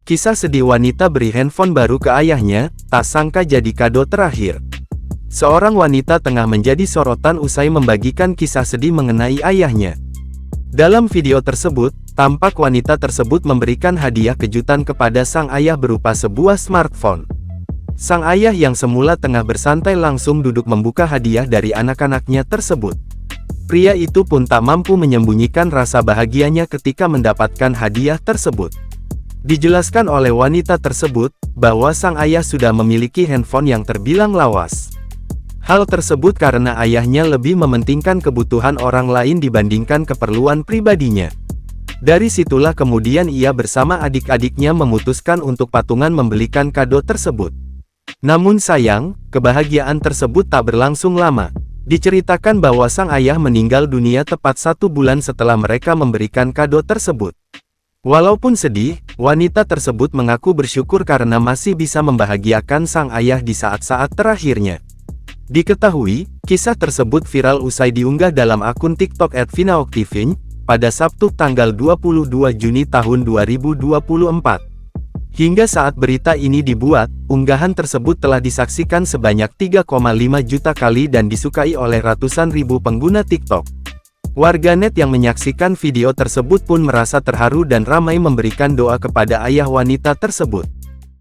Kisah sedih wanita beri handphone baru ke ayahnya, tak sangka jadi kado terakhir. Seorang wanita tengah menjadi sorotan usai membagikan kisah sedih mengenai ayahnya. Dalam video tersebut, tampak wanita tersebut memberikan hadiah kejutan kepada sang ayah berupa sebuah smartphone. Sang ayah yang semula tengah bersantai langsung duduk membuka hadiah dari anak-anaknya tersebut. Pria itu pun tak mampu menyembunyikan rasa bahagianya ketika mendapatkan hadiah tersebut. Dijelaskan oleh wanita tersebut, bahwa sang ayah sudah memiliki handphone yang terbilang lawas. Hal tersebut karena ayahnya lebih mementingkan kebutuhan orang lain dibandingkan keperluan pribadinya. Dari situlah kemudian ia bersama adik-adiknya memutuskan untuk patungan membelikan kado tersebut. Namun sayang, kebahagiaan tersebut tak berlangsung lama. Diceritakan bahwa sang ayah meninggal dunia tepat 1 bulan setelah mereka memberikan kado tersebut. Walaupun sedih, wanita tersebut mengaku bersyukur karena masih bisa membahagiakan sang ayah di saat-saat terakhirnya. Diketahui, kisah tersebut viral usai diunggah dalam akun TikTok @vinaoktivin, pada Sabtu tanggal 22 Juni tahun 2024. Hingga saat berita ini dibuat, unggahan tersebut telah disaksikan sebanyak 3,5 juta kali dan disukai oleh ratusan ribu pengguna TikTok. Warganet yang menyaksikan video tersebut pun merasa terharu dan ramai memberikan doa kepada ayah wanita tersebut.